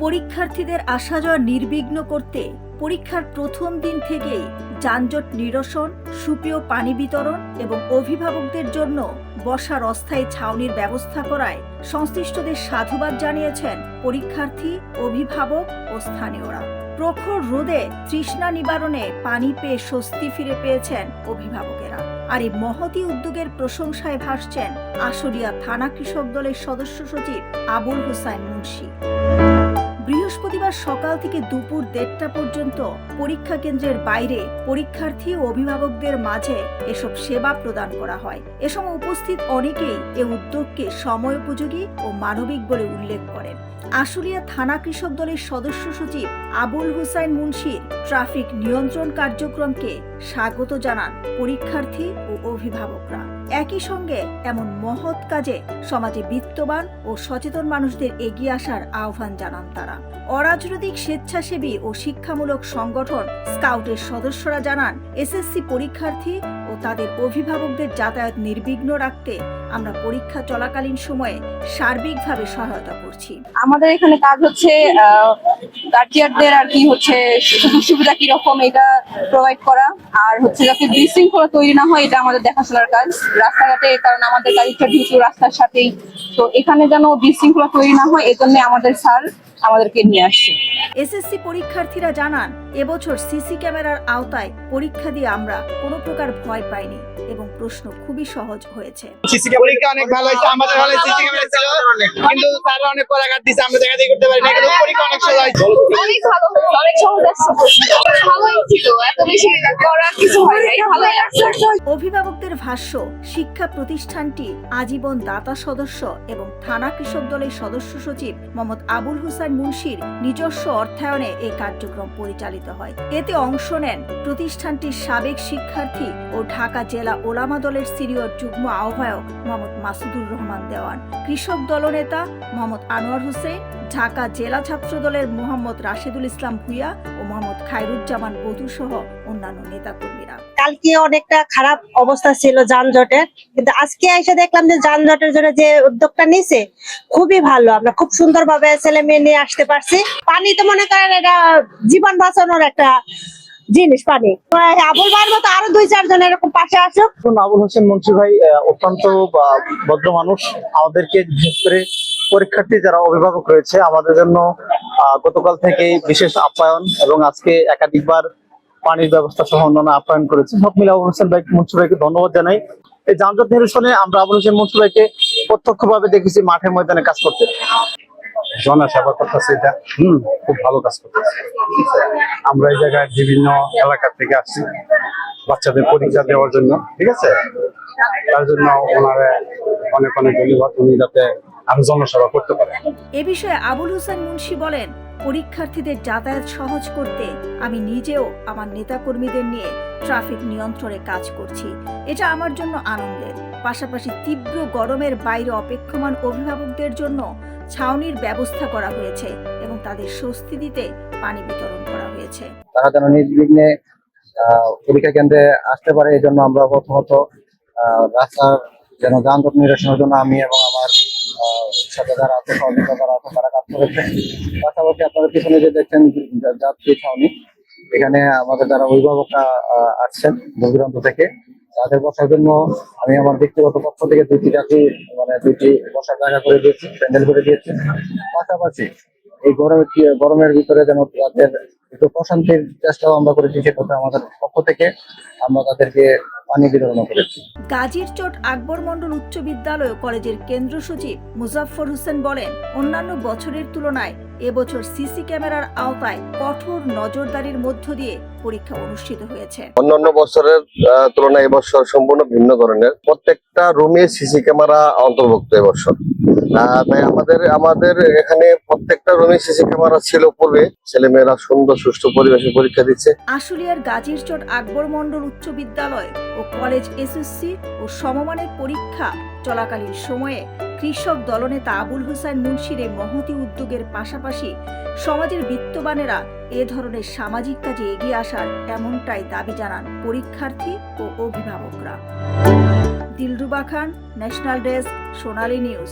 পরীক্ষার্থীদের আসা যাওয়া নির্বিঘ্ন করতে পরীক্ষার প্রথম দিন থেকেই যানজট নিরসন, সুপেয় পানি বিতরণ এবং অভিভাবকদের জন্য বসার অস্থায়ী ছাউনির ব্যবস্থা করায় সংশ্লিষ্টদের সাধুবাদ জানিয়েছেন পরীক্ষার্থী, অভিভাবক ও স্থানীয়রা। প্রখর রোদে তৃষ্ণা নিবারণে পানি পেয়ে স্বস্তি ফিরে পেয়েছেন অভিভাবকেরা। আর এই মহতী উদ্যোগের প্রশংসায় ভাসছেন আশুলিয়া থানা কৃষক দলের সদস্য সচিব আবুল হোসাইন মুন্সি। বৃহস্পতিবার সকাল থেকে দুপুর 1:30টা পর্যন্ত পরীক্ষা কেন্দ্রের বাইরে পরীক্ষার্থী ও অভিভাবকদের মাঝে এসব সেবা প্রদান করা হয়। এ সময় উপস্থিত অনেকেই এ উদ্যোগকে সময়োপযোগী ও মানবিক বলে উল্লেখ করেন। আশুলিয়া থানা কৃষক দলের সদস্য সচিব আবুল হোসাইন মুন্সির ট্রাফিক নিয়ন্ত্রণ কার্যক্রমকে স্বাগত জানান পরীক্ষার্থী ও অভিভাবকরা। একই সঙ্গে এমন মহৎ কাজে সমাজে বিত্তবান ও সচেতন মানুষদের এগিয়ে আসার আহ্বান জানান তারা। অরাজনৈতিক স্বেচ্ছাসেবী ও শিক্ষামূলক সংগঠন স্কাউটের সদস্যরা জানান, এসএসসি পরীক্ষার্থী ও তাদের অভিভাবকদের যাতায়াত নির্বিঘ্ন রাখতে আমরা পরীক্ষা চলাকালীন সময়ে সার্বিকভাবে সহায়তা করছি। আমাদের এখানে কাজ হচ্ছে গার্জিয়ানদের আর কি হচ্ছে সুযোগ সুবিধা কিরকম এটা প্রোভাইড করা, আর হচ্ছে যাতে বিশৃঙ্খলা তৈরি না হয় এটা আমাদের দেখাশোনার কাজ রাস্তাঘাটে, কারণ আমাদের গাড়িটা যেহেতু রাস্তার সাথেই, তো এখানে যেন বিশৃঙ্খলা তৈরি না হয় এজন্য আমাদের স্যার আমাদেরকে নিয়ে আসছে। এসএসসি পরীক্ষার্থীরা জানান, এবছর সিসি ক্যামেরার আওতায় পরীক্ষা দিয়ে আমরা কোনো প্রকার ভয় পাইনি এবং প্রশ্ন খুবই সহজ হয়েছে। সিসি পরীক্ষা অনেক ভালো হয়েছে, আমাদের হলে সিসি ক্যামেরা ছিল কিন্তু স্যাররা অনেক পরাঘাত দিয়েছে, আমরা দেখাদেখি করতে পারি না, কিন্তু পরীক্ষা অনেক সহজ হয়েছে। অনেক ভালো হয়েছে, অনেক সহজ আসছে, ভালোই ছিল, এত বেশি করার কিছু হয় নাই, ভালোই লাগছে। অভিভাবকদের ভাষ্য, শিক্ষা প্রতিষ্ঠানটি আজীবন দাতা সদস্য এবং থানা কৃষক দলের সদস্য সচিব মোহাম্মদ আবুল হোসাইন মুন্সির নিজস্ব অর্থায়নে এই কার্যক্রম পরিচালিত হয়। এতে অংশ নেন প্রতিষ্ঠানটির সাবেক শিক্ষার্থী ও ঢাকা জেলা ওলামা দলের সিনিয়র যুগ্ম আহ্বায়ক মোহাম্মদ মাসুদুর রহমান দেওয়ান, কৃষক দলনেতা মোহাম্মদ আনোয়ার হোসেন, ঢাকা জেলা ছাত্র দলের মোহাম্মদ রাশেদুল ইসলাম ভুইয়া ও মোহাম্মদ খায়রুজ্জামান বধু সহ অন্যান্য নেতাকর্মীরা। কালকে অনেকটা খারাপ অবস্থা ছিল যানজটের, কিন্তু আজকে এসে দেখলাম যে যানজটের জন্য যে উদ্যোগটা নিয়েছে খুবই ভালো। আমরা খুব সুন্দরভাবে ছেলে মেয়ে নিয়ে আসতে পারছি। পানি তো মনে করেন এটা জীবন বাঁচানোর একটা জিনিস। পানি আবুল ভাইয়ের মতো আরো 2-4 জন এরকম পাশে আসুক। আবুল হোসেন মুন্সি ভাই অত্যন্ত ভদ্র মানুষ। আমাদেরকে বিশেষ করে পরীক্ষার্থী যারা অভিভাবক রয়েছে আমাদের জন্য গতকাল থেকে বিশেষ আপ্যায়ন এবং আজকে একাধিকবার পানির ব্যবস্থা সহ অন্যান্য আপ্যায়ন করেছে। সব মিলে আবুল হোসেন মুন্সি ভাইকে ধন্যবাদ জানাই। এই যানজট নিরসনে আমরা আবুল হোসেন মুন্সি ভাইকে প্রত্যক্ষভাবে দেখেছি মাঠে ময়দানে কাজ করতে, জনসেবা করতেছে, এটা খুব ভালো কাজ করতেছে। আমরা এই জায়গায় বিভিন্ন এলাকা থেকে আসছি বাচ্চাদের পরীক্ষা দেওয়ার জন্য, ঠিক আছে, তার জন্য ওনারা অনেক অনেক ধন্যবাদ, উনি যাতে আরো জনসেবা করতে পারে। এ বিষয়ে আবুল হোসেন মুন্সি বলেন, পরীক্ষার্থীদের যাতায়াত সহজ করতে আমি নিজেও আমার নেতাকর্মীদের নিয়ে ট্রাফিক নিয়ন্ত্রণে কাজ করছি। এটা আমার জন্য আনন্দের। পাশাপাশি তীব্র গরমের বাইরে অপেক্ষমান অভিভাবকদের জন্য ছাউনির ব্যবস্থা করা হয়েছে এবং তাদের স্বস্তি দিতে পানি বিতরণ করা হয়েছে। তারা যেন নির্বিঘ্নে পরীক্ষা কেন্দ্রে আসতে পারে, এই জন্য আমরা প্রথমত রাস্তার যেন যানজট নিরসনের জন্য আমি এবং আমার সাথে যারা আছে সহযোগিতা যারা আছে তারা কাজ করেছেন। পাশাপাশি আপনারা পিছনে যে দেখছেন যাত্রী ছাউনি, এখানে আমাদের যারা অভিভাবকরা আসছেন দূর দূরান্ত থেকে, তাদের বসার জন্য আমি আমার ব্যক্তিগত পক্ষ থেকে 2টি যাত্রী দুইটি বসার জায়গা করে দিয়েছি, প্যান্ডেল করে দিয়েছি। পাশাপাশি এই গরমের ভিতরে যেন তাদের একটু প্রশান্তির চেষ্টাও আমরা করেছি, সেটা আমাদের পক্ষ থেকে আমরা তাদেরকে পানি বিতরণ করেছি। গাজীরচট আকবর মন্ডল উচ্চ বিদ্যালয় ও কলেজের কেন্দ্র সচিব মুজাফফর হোসেন বলেন, অন্যান্য বছরের তুলনায় এবছর সিসি ক্যামেরার আওতায় কঠোর নজরদারির মধ্য দিয়ে পরীক্ষা অনুষ্ঠিত হয়েছে। অন্যান্য বছরের তুলনায় এবছর সম্পূর্ণ ভিন্ন ধরনের, প্রত্যেকটা রুমে সিসি ক্যামেরা অন্তর্ভুক্ত এবছর। তাই আমাদের এখানে প্রত্যেকটা রুমে সিসি ক্যামেরা ছিল পূর্বে। ছেলেমেয়েরা সুন্দর সুষ্ঠু পরিবেশে পরীক্ষা দিচ্ছে। আশুলিয়ার গাজীরচট আকবর মন্ডল উচ্চ বিদ্যালয় ও কলেজ এসএসসি ও সমমানের পরীক্ষা চলাকালীন সময়ে কৃষক দলনেতা আবুল হোসাইন মুন্সির এই মহতী উদ্যোগের পাশাপাশি সমাজের বিত্তবানেরা এ ধরনের সামাজিক কাজে এগিয়ে আসার এমনটাই দাবি জানান পরীক্ষার্থী ও অভিভাবকরা। দিলরুবা খান, ন্যাশনাল ডেস্ক, সোনালী নিউজ।